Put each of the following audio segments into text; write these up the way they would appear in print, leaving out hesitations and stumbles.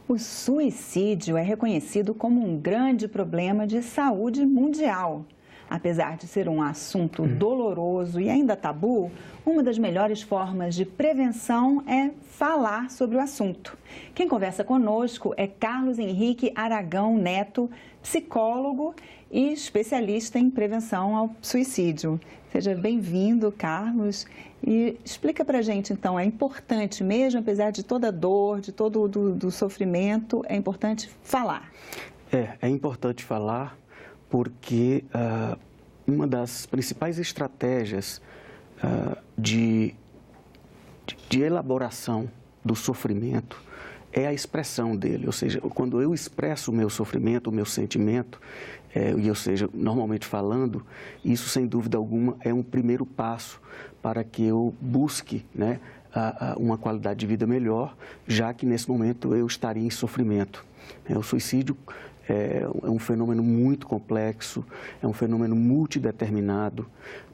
O suicídio é reconhecido como um grande problema de saúde mundial. Apesar de ser um assunto doloroso e ainda tabu, uma das melhores formas de prevenção é falar sobre o assunto. Quem conversa conosco é Carlos Henrique Aragão Neto, psicólogo e especialista em prevenção ao suicídio. Seja bem-vindo, Carlos. E explica pra gente, então, é importante mesmo, apesar de toda a dor, de todo o sofrimento, é importante falar? É importante falar porque uma das principais estratégias de elaboração do sofrimento é a expressão dele, ou seja, quando eu expresso o meu sofrimento, o meu sentimento, ou seja, normalmente falando, isso sem dúvida alguma é um primeiro passo para que eu busque, né, uma qualidade de vida melhor, já que nesse momento eu estaria em sofrimento. O suicídio é um fenômeno muito complexo, é um fenômeno multideterminado,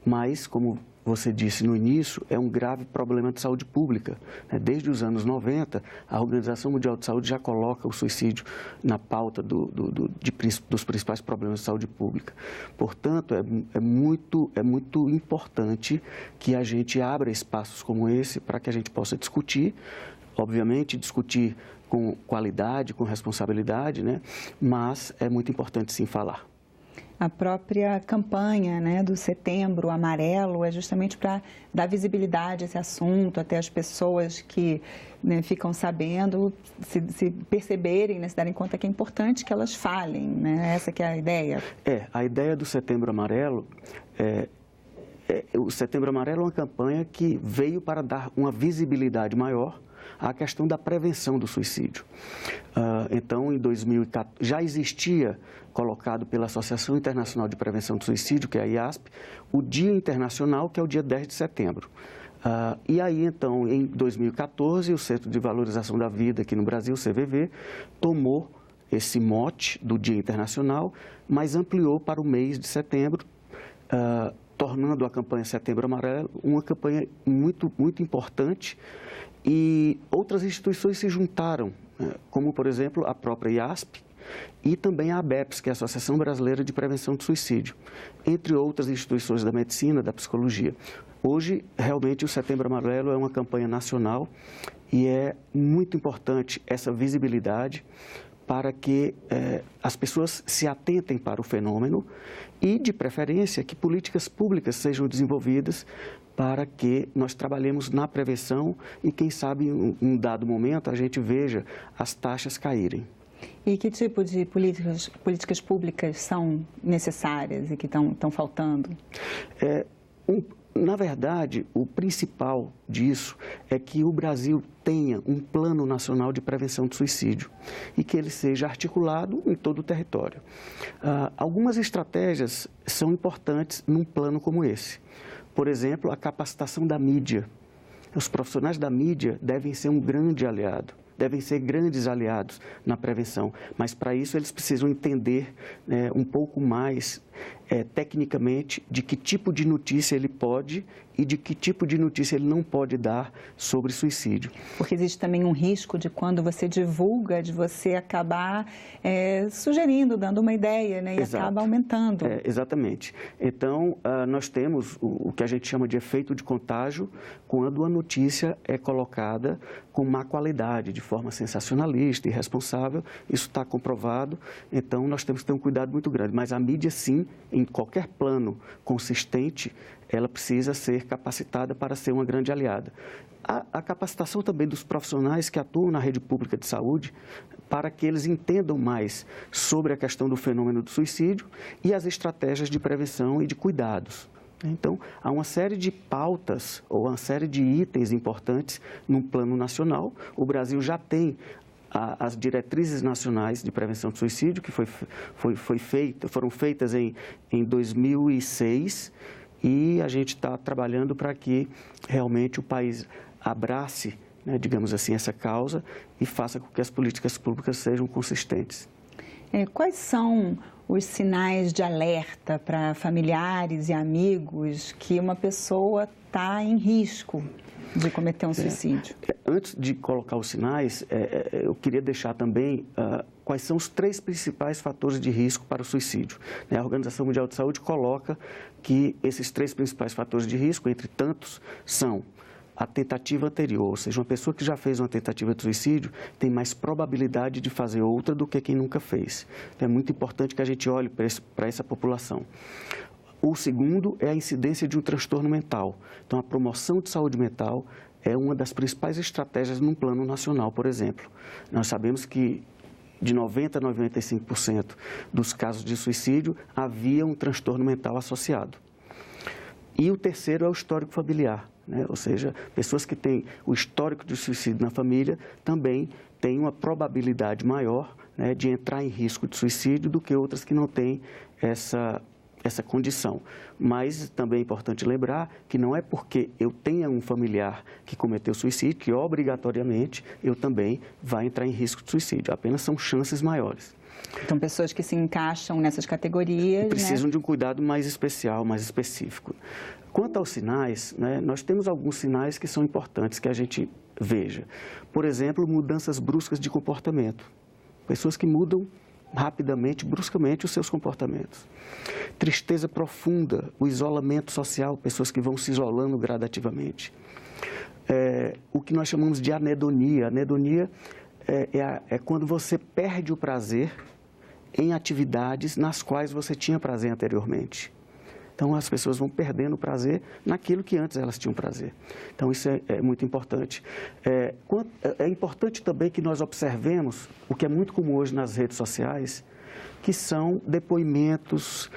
mas, como você disse no início, é um grave problema de saúde pública. Desde os anos 90, a Organização Mundial de Saúde já coloca o suicídio na pauta dos principais problemas de saúde pública. Portanto, é muito importante que a gente abra espaços como esse para que a gente possa discutir, obviamente, discutir com qualidade, com responsabilidade, né? Mas é muito importante sim falar. A própria campanha, né, do Setembro Amarelo é justamente para dar visibilidade a esse assunto, até as pessoas que, né, ficam sabendo, se perceberem, né, se darem conta que é importante que elas falem, né? Essa que é a ideia. A ideia do Setembro Amarelo o Setembro Amarelo é uma campanha que veio para dar uma visibilidade maior à questão da prevenção do suicídio. Então, em 2014, já existia colocado pela Associação Internacional de Prevenção do Suicídio, que é a IASP, o Dia Internacional, que é o dia 10 de setembro. E aí, então, em 2014, o Centro de Valorização da Vida aqui no Brasil, o CVV, tomou esse mote do Dia Internacional, mas ampliou para o mês de setembro, tornando a campanha Setembro Amarelo uma campanha muito importante. E outras instituições se juntaram, como, por exemplo, a própria IASP e também a ABEPS, que é a Associação Brasileira de Prevenção do Suicídio, entre outras instituições da medicina, da psicologia. Hoje, realmente, o Setembro Amarelo é uma campanha nacional e é muito importante essa visibilidade para que as pessoas se atentem para o fenômeno e, de preferência, que políticas públicas sejam desenvolvidas para que nós trabalhemos na prevenção e, quem sabe, em um dado momento, a gente veja as taxas caírem. E que tipo de políticas públicas são necessárias e que estão faltando? Na verdade, o principal disso é que o Brasil tenha um plano nacional de prevenção do suicídio e que ele seja articulado em todo o território. Algumas estratégias são importantes num plano como esse. Por exemplo, a capacitação da mídia. Os profissionais da mídia devem ser um grande aliado, devem ser grandes aliados na prevenção, mas para isso eles precisam entender um pouco mais tecnicamente de que tipo de notícia ele pode e de que tipo de notícia ele não pode dar sobre suicídio. Porque existe também um risco de quando você divulga, de você acabar sugerindo, dando uma ideia, né? E Exato. Acaba aumentando. Exatamente. Então, nós temos o que a gente chama de efeito de contágio quando a notícia é colocada com má qualidade, de forma sensacionalista, irresponsável. Isso está comprovado, então nós temos que ter um cuidado muito grande. Mas a mídia, sim, em qualquer plano consistente, ela precisa ser capacitada para ser uma grande aliada. A capacitação também dos profissionais que atuam na rede pública de saúde, para que eles entendam mais sobre a questão do fenômeno do suicídio e as estratégias de prevenção e de cuidados. Então, há uma série de pautas ou uma série de itens importantes num plano nacional. O Brasil já tem as diretrizes nacionais de prevenção do suicídio, que foram feitas em 2006, e a gente está trabalhando para que realmente o país abrace, né, digamos assim, essa causa e faça com que as políticas públicas sejam consistentes. Quais são os sinais de alerta para familiares e amigos que uma pessoa está em risco de cometer um suicídio? Antes de colocar os sinais, eu queria deixar também quais são os 3 principais fatores de risco para o suicídio. A Organização Mundial de Saúde coloca que esses 3 principais fatores de risco, entre tantos, são a tentativa anterior, ou seja, uma pessoa que já fez uma tentativa de suicídio tem mais probabilidade de fazer outra do que quem nunca fez. Então, é muito importante que a gente olhe para essa população. O segundo é a incidência de um transtorno mental. Então, a promoção de saúde mental é uma das principais estratégias num plano nacional, por exemplo. Nós sabemos que de 90% a 95% dos casos de suicídio havia um transtorno mental associado. E o terceiro é o histórico familiar, ou seja, pessoas que têm o histórico de suicídio na família também têm uma probabilidade maior de entrar em risco de suicídio do que outras que não têm essa condição. Mas também é importante lembrar que não é porque eu tenha um familiar que cometeu suicídio que obrigatoriamente eu também vai entrar em risco de suicídio, apenas são chances maiores. Então, pessoas que se encaixam nessas categorias, precisam de um cuidado mais especial, mais específico. Quanto aos sinais, nós temos alguns sinais que são importantes que a gente veja. Por exemplo, mudanças bruscas de comportamento. Pessoas que mudam rapidamente, bruscamente, os seus comportamentos. Tristeza profunda, o isolamento social, pessoas que vão se isolando gradativamente. O que nós chamamos de anedonia. Anedonia é quando você perde o prazer em atividades nas quais você tinha prazer anteriormente. Então, as pessoas vão perdendo o prazer naquilo que antes elas tinham prazer. Então, isso é muito importante. É importante também que nós observemos o que é muito comum hoje nas redes sociais, que são depoimentos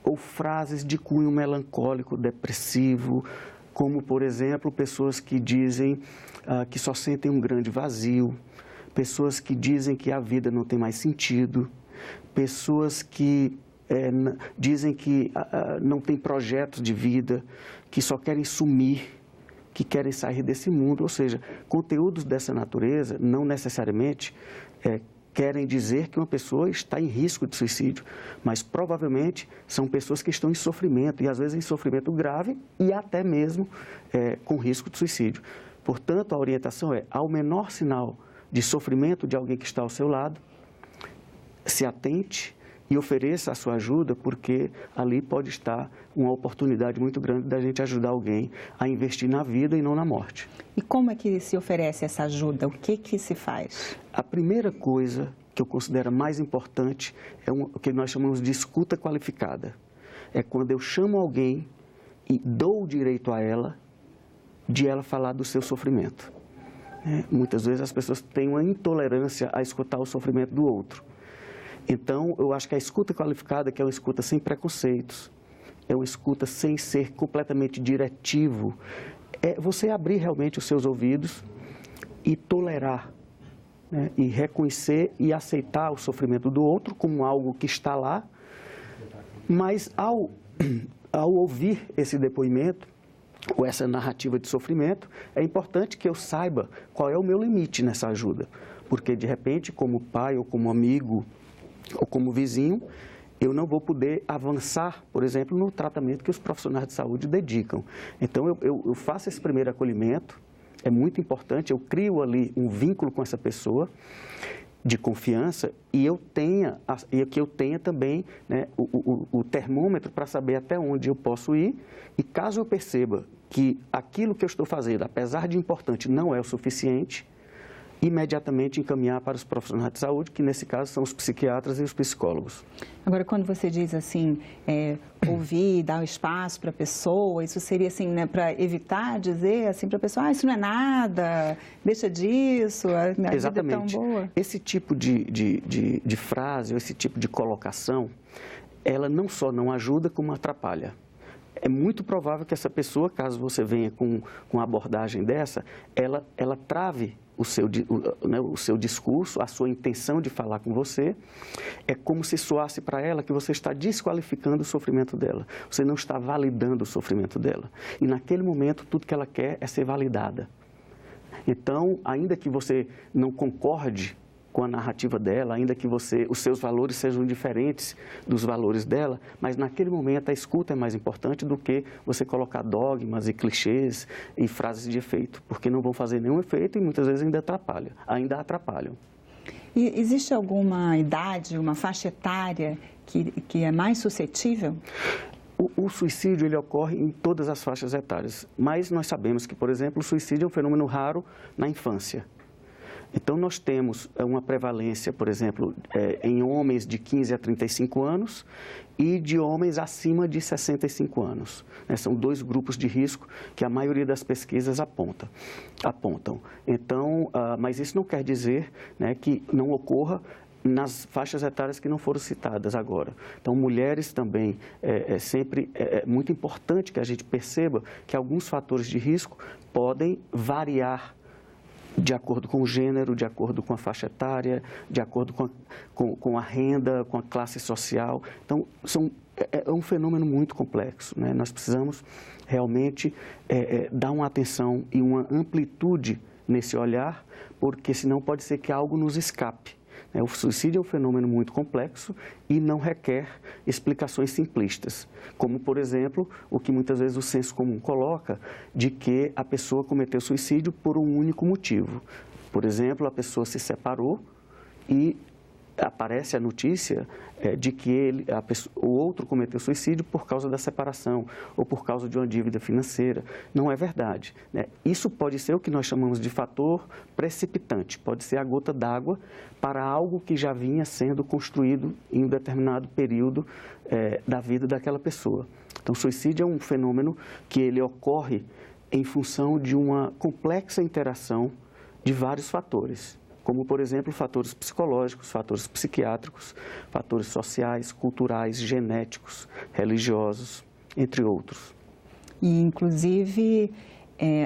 ou frases de cunho melancólico, depressivo, como, por exemplo, pessoas que dizem que só sentem um grande vazio, pessoas que dizem que a vida não tem mais sentido, pessoas que dizem que não têm projetos de vida, que só querem sumir, que querem sair desse mundo. Ou seja, conteúdos dessa natureza não necessariamente querem dizer que uma pessoa está em risco de suicídio, mas provavelmente são pessoas que estão em sofrimento, e às vezes em sofrimento grave e até mesmo com risco de suicídio. Portanto, a orientação é, ao menor sinal de sofrimento de alguém que está ao seu lado, se atente e ofereça a sua ajuda, porque ali pode estar uma oportunidade muito grande da gente ajudar alguém a investir na vida e não na morte. E como é que se oferece essa ajuda? O que se faz? A primeira coisa que eu considero mais importante é o que nós chamamos de escuta qualificada. É quando eu chamo alguém e dou o direito a ela de ela falar do seu sofrimento. Muitas vezes as pessoas têm uma intolerância a escutar o sofrimento do outro. Então, eu acho que a escuta qualificada, que é uma escuta sem preconceitos, é uma escuta sem ser completamente diretivo, é você abrir realmente os seus ouvidos e tolerar, e reconhecer e aceitar o sofrimento do outro como algo que está lá, mas ao ouvir esse depoimento, ou essa narrativa de sofrimento, é importante que eu saiba qual é o meu limite nessa ajuda, porque de repente, como pai ou como amigo, ou como vizinho, eu não vou poder avançar, por exemplo, no tratamento que os profissionais de saúde dedicam. Então, eu faço esse primeiro acolhimento, é muito importante, eu crio ali um vínculo com essa pessoa de confiança e que eu tenha também o termômetro para saber até onde eu posso ir, e caso eu perceba que aquilo que eu estou fazendo, apesar de importante, não é o suficiente, imediatamente encaminhar para os profissionais de saúde, que nesse caso são os psiquiatras e os psicólogos. Agora, quando você diz assim, ouvir, dar o espaço para a pessoa, isso seria assim, para evitar dizer assim para a pessoa, isso não é nada, deixa disso, a vida é tão boa. Esse tipo de frase, ou esse tipo de colocação, ela não só não ajuda, como atrapalha. É muito provável que essa pessoa, caso você venha com uma abordagem dessa, ela trave o seu discurso, a sua intenção de falar com você. É como se soasse para ela que você está desqualificando o sofrimento dela. Você não está validando o sofrimento dela. E naquele momento, tudo que ela quer é ser validada. Então, ainda que você não concorde com a narrativa dela, ainda que os seus valores sejam diferentes dos valores dela, mas naquele momento a escuta é mais importante do que você colocar dogmas e clichês e frases de efeito, porque não vão fazer nenhum efeito e muitas vezes ainda atrapalham. E existe alguma idade, uma faixa etária que é mais suscetível? O suicídio ele ocorre em todas as faixas etárias, mas nós sabemos que, por exemplo, o suicídio é um fenômeno raro na infância. Então, nós temos uma prevalência, por exemplo, em homens de 15 a 35 anos e de homens acima de 65 anos. São dois grupos de risco que a maioria das pesquisas apontam. Então, mas isso não quer dizer, né, que não ocorra nas faixas etárias que não foram citadas agora. Então, mulheres também, sempre é muito importante que a gente perceba que alguns fatores de risco podem variar de acordo com o gênero, de acordo com a faixa etária, de acordo com a renda, com a classe social. Então, é um fenômeno muito complexo, né? Nós precisamos realmente dar uma atenção e uma amplitude nesse olhar, porque senão pode ser que algo nos escape. O suicídio é um fenômeno muito complexo e não requer explicações simplistas, como, por exemplo, o que muitas vezes o senso comum coloca, de que a pessoa cometeu suicídio por um único motivo. Por exemplo, a pessoa se separou e aparece a notícia de que o outro cometeu suicídio por causa da separação ou por causa de uma dívida financeira. Não é verdade, né? Isso pode ser o que nós chamamos de fator precipitante, pode ser a gota d'água para algo que já vinha sendo construído em um determinado período da vida daquela pessoa. Então, o suicídio é um fenômeno que ele ocorre em função de uma complexa interação de vários fatores, como, por exemplo, fatores psicológicos, fatores psiquiátricos, fatores sociais, culturais, genéticos, religiosos, entre outros. E, inclusive,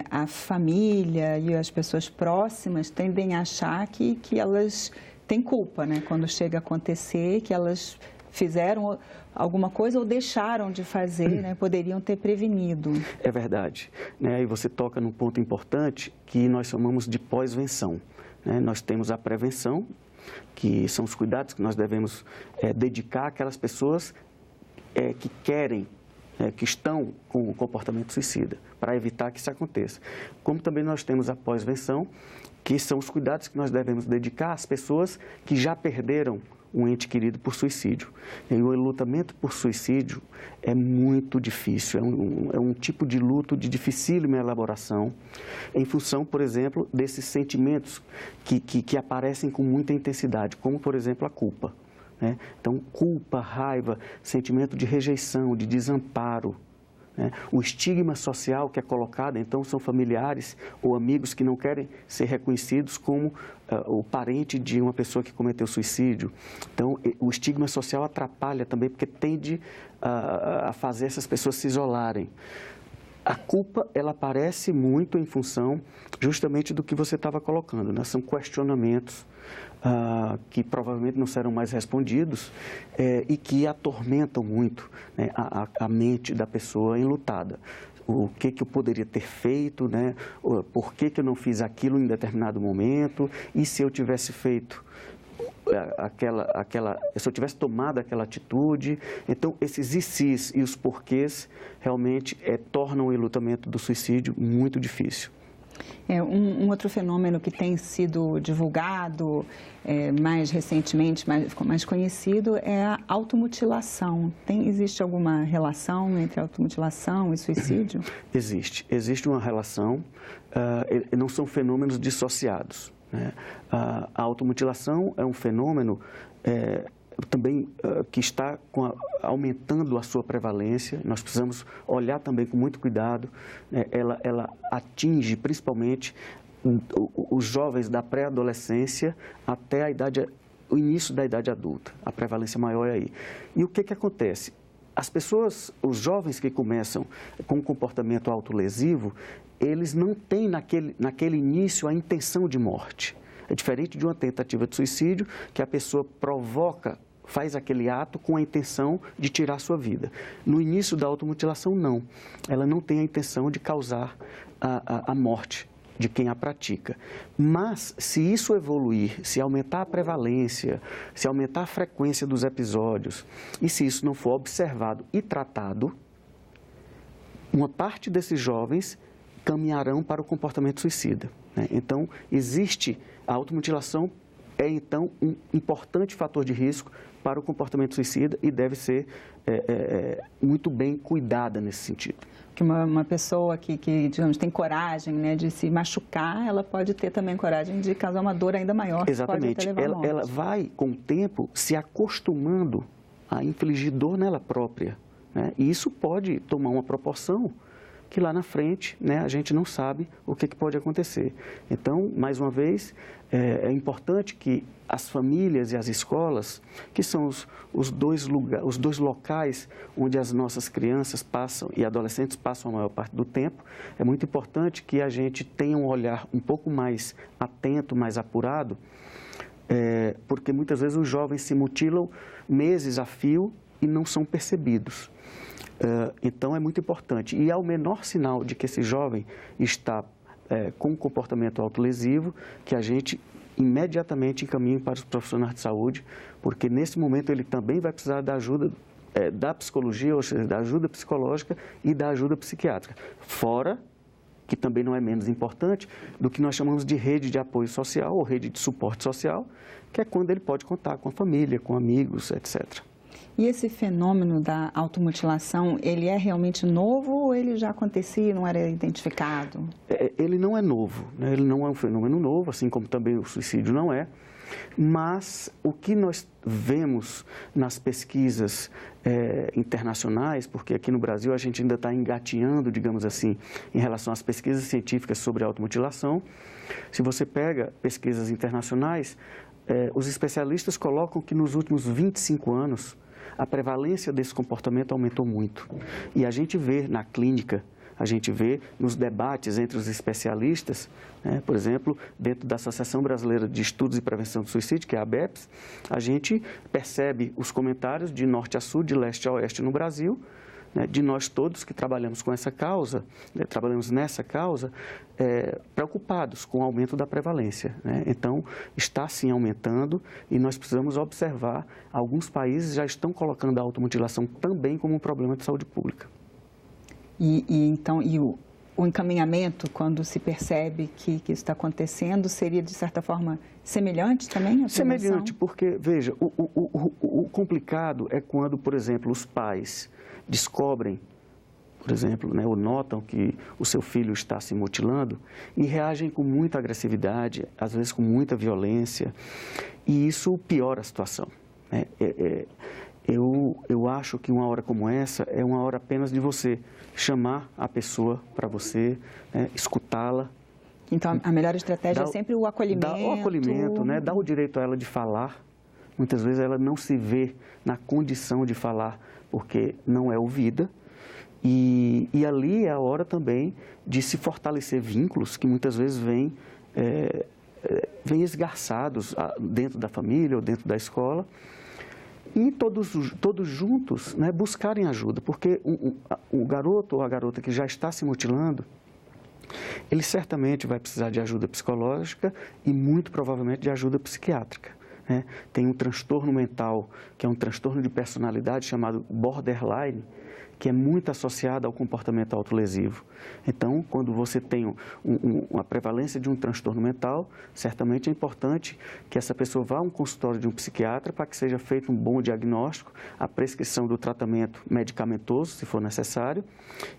a família e as pessoas próximas tendem a achar que elas têm culpa, né? Quando chega a acontecer, que elas fizeram alguma coisa ou deixaram de fazer, né? Poderiam ter prevenido. É verdade, né? E você toca num ponto importante que nós chamamos de pós-venção. Nós temos a prevenção, que são os cuidados que nós devemos dedicar àquelas pessoas que querem, que estão com o comportamento suicida, para evitar que isso aconteça. Como também nós temos a pós-venção, que são os cuidados que nós devemos dedicar às pessoas que já perderam um ente querido por suicídio. E o enlutamento por suicídio é muito difícil, é um tipo de luto de dificílima elaboração, em função, por exemplo, desses sentimentos que aparecem com muita intensidade, como, por exemplo, a culpa, né? Então, culpa, raiva, sentimento de rejeição, de desamparo, né? O estigma social que é colocado, então, são familiares ou amigos que não querem ser reconhecidos como o parente de uma pessoa que cometeu suicídio. Então, o estigma social atrapalha também, porque tende a fazer essas pessoas se isolarem. A culpa, ela aparece muito em função justamente do que você estava colocando, né? São questionamentos que provavelmente não serão mais respondidos e que atormentam muito, né, a mente da pessoa enlutada. O que eu poderia ter feito, né? Por que eu não fiz aquilo em determinado momento, e se eu tivesse feito se eu tivesse tomado aquela atitude. Então, esses ICs e os porquês realmente tornam o enlutamento do suicídio muito difícil. Um outro fenômeno que tem sido divulgado mais recentemente, ficou mais conhecido, é a automutilação. Existe alguma relação entre automutilação e suicídio? Existe uma relação, não são fenômenos dissociados, né? A automutilação é um fenômeno também que está aumentando a sua prevalência. Nós precisamos olhar também com muito cuidado, né? Ela atinge principalmente os jovens da pré-adolescência até o início da idade adulta. A prevalência maior é aí. E o que acontece? As pessoas, os jovens que começam com um comportamento autolesivo, eles não têm naquele início a intenção de morte. É diferente de uma tentativa de suicídio, que a pessoa faz aquele ato com a intenção de tirar a sua vida. No início da automutilação, não. Ela não tem a intenção de causar a morte de quem a pratica. Mas, se isso evoluir, se aumentar a prevalência, se aumentar a frequência dos episódios, e se isso não for observado e tratado, uma parte desses jovens caminharão para o comportamento suicida, né? Então, a automutilação é, então, um importante fator de risco para o comportamento suicida e deve ser muito bem cuidada nesse sentido. Que uma pessoa que, digamos, tem coragem, né, de se machucar, ela pode ter também coragem de causar uma dor ainda maior. Exatamente. Que pode até levar à morte. Ela vai, com o tempo, se acostumando a infligir dor nela própria, né? E isso pode tomar uma proporção que lá na frente, né, a gente não sabe o que pode acontecer. Então, mais uma vez, é importante que as famílias e as escolas, que são os dois locais onde as nossas crianças passam e adolescentes passam a maior parte do tempo, é muito importante que a gente tenha um olhar um pouco mais atento, mais apurado, porque muitas vezes os jovens se mutilam meses a fio e não são percebidos. Então, é muito importante. E ao menor sinal de que esse jovem está com um comportamento autolesivo, que a gente imediatamente encaminhe para os profissionais de saúde, porque nesse momento ele também vai precisar da ajuda da psicologia, ou seja, da ajuda psicológica e da ajuda psiquiátrica. Fora, que também não é menos importante, do que nós chamamos de rede de apoio social ou rede de suporte social, que é quando ele pode contar com a família, com amigos, etc. E esse fenômeno da automutilação, ele é realmente novo ou ele já acontecia e não era identificado? Ele não é novo, né? Ele não é um fenômeno novo, assim como também o suicídio não é, mas o que nós vemos nas pesquisas internacionais, porque aqui no Brasil a gente ainda está engatinhando, digamos assim, em relação às pesquisas científicas sobre a automutilação, se você pega pesquisas internacionais, os especialistas colocam que nos últimos 25 anos, a prevalência desse comportamento aumentou muito. E a gente vê na clínica, a gente vê nos debates entre os especialistas, né, por exemplo, dentro da Associação Brasileira de Estudos e Prevenção do Suicídio, que é a ABEPS, a gente percebe os comentários de norte a sul, de leste a oeste no Brasil, né, de nós todos que trabalhamos com essa causa, né, trabalhamos nessa causa, preocupados com o aumento da prevalência, né? Então, está sim aumentando e nós precisamos observar, alguns países já estão colocando a automutilação também como um problema de saúde pública. Então, o encaminhamento, quando se percebe que isso está acontecendo, seria, de certa forma, semelhante também? Semelhante, porque, veja, o complicado é quando, por exemplo, os pais descobrem, por exemplo, né, ou notam que o seu filho está se mutilando e reagem com muita agressividade, às vezes com muita violência, e isso piora a situação, né? Eu acho que uma hora como essa é uma hora apenas de você chamar a pessoa para você, né, escutá-la. Então, a melhor estratégia é sempre o acolhimento. Dar o acolhimento, né, dar o direito a ela de falar. Muitas vezes ela não se vê na condição de falar porque não é ouvida. E ali é a hora também de se fortalecer vínculos que muitas vezes vêm esgarçados dentro da família ou dentro da escola. E todos juntos, né, buscarem ajuda, porque o garoto ou a garota que já está se mutilando, ele certamente vai precisar de ajuda psicológica e muito provavelmente de ajuda psiquiátrica, né? Tem um transtorno mental, que é um transtorno de personalidade chamado borderline, que é muito associado ao comportamento autolesivo. Então, quando você tem uma prevalência de um transtorno mental, certamente é importante que essa pessoa vá a um consultório de um psiquiatra para que seja feito um bom diagnóstico, a prescrição do tratamento medicamentoso, se for necessário,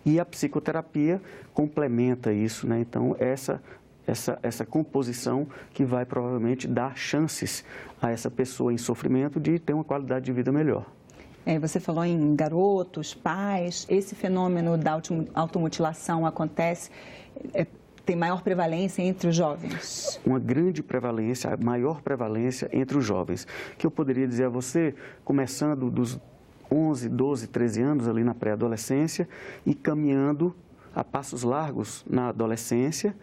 e a psicoterapia complementa isso, né? Então, essa composição que vai provavelmente dar chances a essa pessoa em sofrimento de ter uma qualidade de vida melhor. Você falou em garotos, pais, esse fenômeno da automutilação acontece, tem maior prevalência entre os jovens? Uma grande prevalência, a maior prevalência entre os jovens, que eu poderia dizer a você, começando dos 11, 12, 13 anos ali na pré-adolescência e caminhando a passos largos na adolescência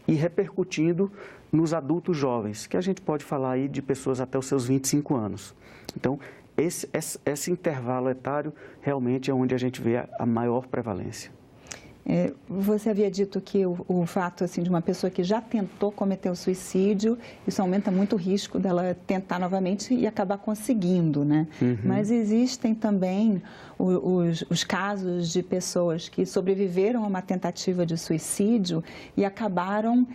e repercutindo nos adultos jovens, que a gente pode falar aí de pessoas até os seus 25 anos. Então, esse intervalo etário realmente é onde a gente vê a maior prevalência. Você havia dito que o fato assim, de uma pessoa que já tentou cometer o suicídio, isso aumenta muito o risco dela tentar novamente e acabar conseguindo, né? Uhum. Mas existem também os casos de pessoas que sobreviveram a uma tentativa de suicídio e acabaram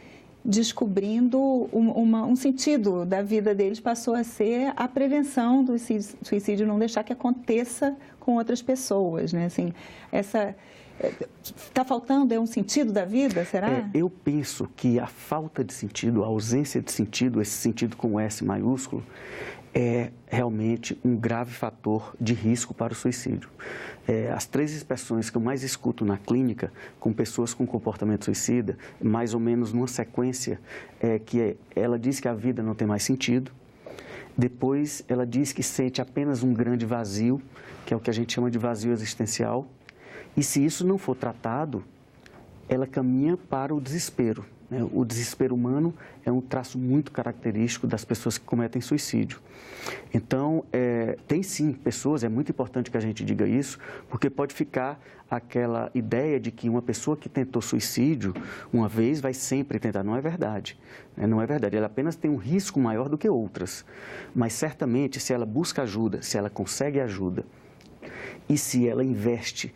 descobrindo um sentido da vida deles, passou a ser a prevenção do suicídio, não deixar que aconteça com outras pessoas, né? Assim, está faltando um sentido da vida, será? Eu penso que a falta de sentido, a ausência de sentido, esse sentido com S maiúsculo, é realmente um grave fator de risco para o suicídio. As 3 expressões que eu mais escuto na clínica com pessoas com comportamento suicida, mais ou menos numa sequência, ela diz que a vida não tem mais sentido, depois ela diz que sente apenas um grande vazio, que é o que a gente chama de vazio existencial, e se isso não for tratado, ela caminha para o desespero. O desespero humano é um traço muito característico das pessoas que cometem suicídio. Então, tem sim pessoas, é muito importante que a gente diga isso, porque pode ficar aquela ideia de que uma pessoa que tentou suicídio uma vez vai sempre tentar. Não é verdade. Não é verdade. Ela apenas tem um risco maior do que outras. Mas, certamente, se ela busca ajuda, se ela consegue ajuda, e se ela investe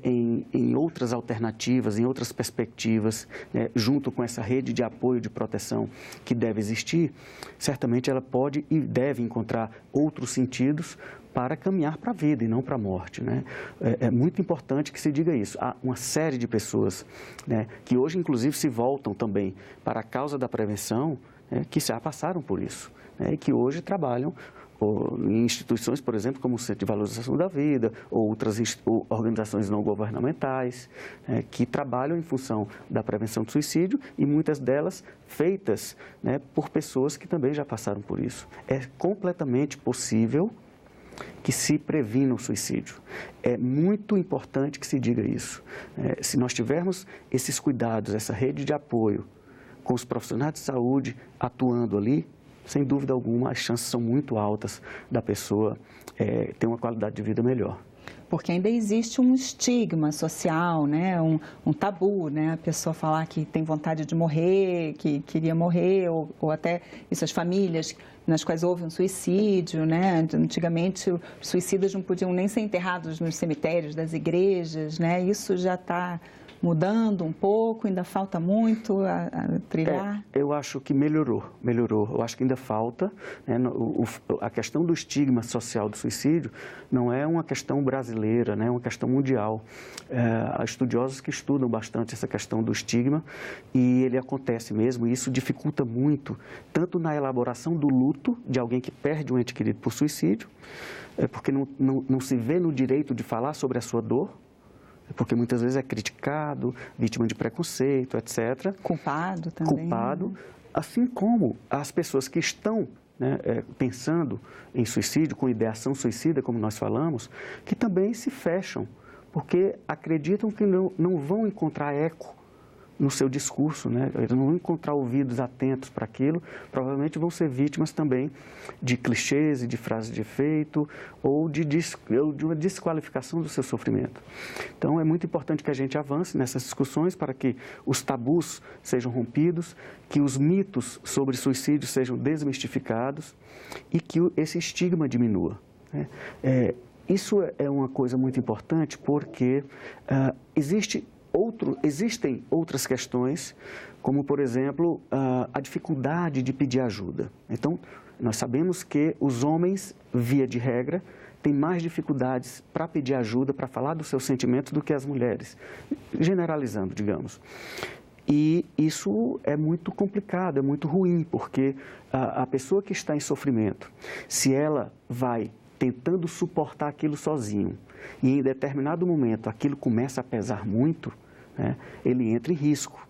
em outras alternativas, em outras perspectivas, junto com essa rede de apoio, de proteção que deve existir, certamente ela pode e deve encontrar outros sentidos para caminhar para a vida e não para a morte. É muito importante que se diga isso. Há uma série de pessoas que hoje, inclusive, se voltam também para a causa da prevenção, que já passaram por isso, e que hoje trabalham em instituições, por exemplo, como o Centro de Valorização da Vida, ou outras organizações não governamentais, que trabalham em função da prevenção do suicídio e muitas delas feitas por pessoas que também já passaram por isso. É completamente possível que se previna o suicídio. É muito importante que se diga isso. Se nós tivermos esses cuidados, essa rede de apoio, com os profissionais de saúde atuando ali, sem dúvida alguma, as chances são muito altas da pessoa ter uma qualidade de vida melhor. Porque ainda existe um estigma social, um tabu, a pessoa falar que tem vontade de morrer, que queria morrer, ou até essas famílias nas quais houve um suicídio, Antigamente, os suicidas não podiam nem ser enterrados nos cemitérios das igrejas, Isso já está mudando um pouco, ainda falta muito a trilhar? Eu acho que melhorou. Eu acho que ainda falta. A questão do estigma social do suicídio não é uma questão brasileira, é uma questão mundial. Há estudiosos que estudam bastante essa questão do estigma e ele acontece mesmo, e isso dificulta muito, tanto na elaboração do luto de alguém que perde um ente querido por suicídio, porque não se vê no direito de falar sobre a sua dor, porque muitas vezes é criticado, vítima de preconceito, etc. Culpado também. Culpado, assim como as pessoas que estão pensando em suicídio, com ideação suicida, como nós falamos, que também se fecham, porque acreditam que não vão encontrar eco no seu discurso, eles não vão encontrar ouvidos atentos para aquilo, provavelmente vão ser vítimas também de clichês e de frases de efeito ou de uma desqualificação do seu sofrimento. Então, é muito importante que a gente avance nessas discussões para que os tabus sejam rompidos, que os mitos sobre suicídio sejam desmistificados e que esse estigma diminua. Isso é uma coisa muito importante porque existem outras questões, como, por exemplo, a dificuldade de pedir ajuda. Então, nós sabemos que os homens, via de regra, têm mais dificuldades para pedir ajuda, para falar dos seus sentimentos do que as mulheres, generalizando, digamos. E isso é muito complicado, é muito ruim, porque a pessoa que está em sofrimento, se ela vai tentando suportar aquilo sozinho, e em determinado momento aquilo começa a pesar muito, ele entra em risco.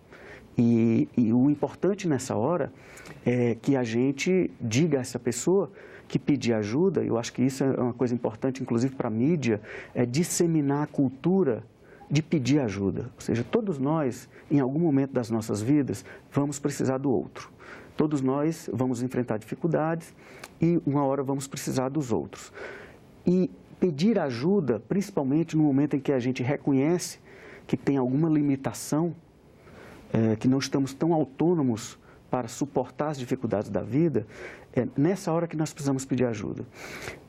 E o importante nessa hora é que a gente diga a essa pessoa que pedir ajuda, eu acho que isso é uma coisa importante, inclusive para a mídia, é disseminar a cultura de pedir ajuda. Ou seja, todos nós, em algum momento das nossas vidas, vamos precisar do outro. Todos nós vamos enfrentar dificuldades e uma hora vamos precisar dos outros. E pedir ajuda, principalmente no momento em que a gente reconhece que tem alguma limitação, que não estamos tão autônomos para suportar as dificuldades da vida, é nessa hora que nós precisamos pedir ajuda.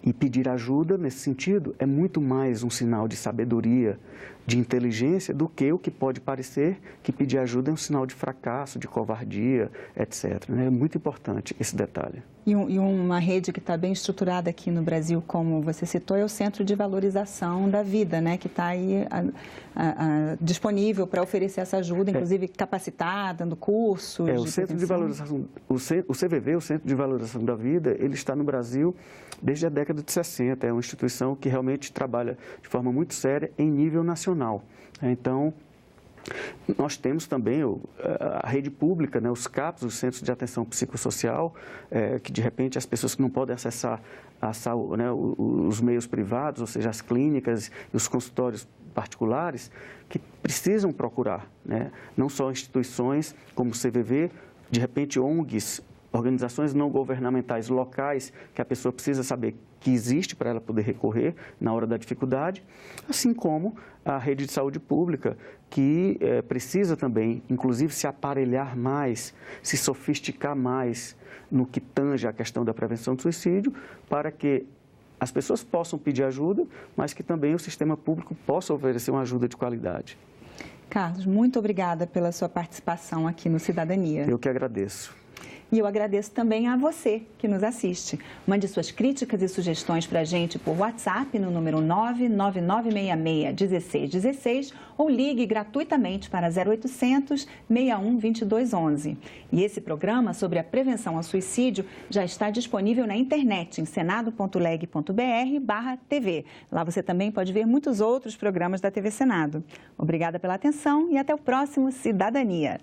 E pedir ajuda, nesse sentido, é muito mais um sinal de sabedoria, de inteligência, do que o que pode parecer que pedir ajuda é um sinal de fracasso, de covardia, etc. É muito importante esse detalhe. E uma rede que está bem estruturada aqui no Brasil, como você citou, é o Centro de Valorização da Vida, né? Que está aí disponível para oferecer essa ajuda, inclusive capacitar, dando cursos. O Centro de Valorização, o CVV, o Centro de Valorização da Vida, ele está no Brasil desde a década de 60. É uma instituição que realmente trabalha de forma muito séria em nível nacional. Então, nós temos também a rede pública, né, os CAPs, os Centros de Atenção Psicossocial, que de repente as pessoas que não podem acessar a saúde, né, os meios privados, ou seja, as clínicas e os consultórios particulares, que precisam procurar, né, não só instituições como o CVV, de repente ONGs, organizações não governamentais locais, que a pessoa precisa saber que existe para ela poder recorrer na hora da dificuldade, assim como a rede de saúde pública, que precisa também, inclusive, se aparelhar mais, se sofisticar mais no que tange a questão da prevenção do suicídio, para que as pessoas possam pedir ajuda, mas que também o sistema público possa oferecer uma ajuda de qualidade. Carlos, muito obrigada pela sua participação aqui no Cidadania. Eu que agradeço. E eu agradeço também a você que nos assiste. Mande suas críticas e sugestões para a gente por WhatsApp no número 99966-1616 ou ligue gratuitamente para 0800 61 2211. E esse programa sobre a prevenção ao suicídio já está disponível na internet em senado.leg.br/TV. Lá você também pode ver muitos outros programas da TV Senado. Obrigada pela atenção e até o próximo Cidadania.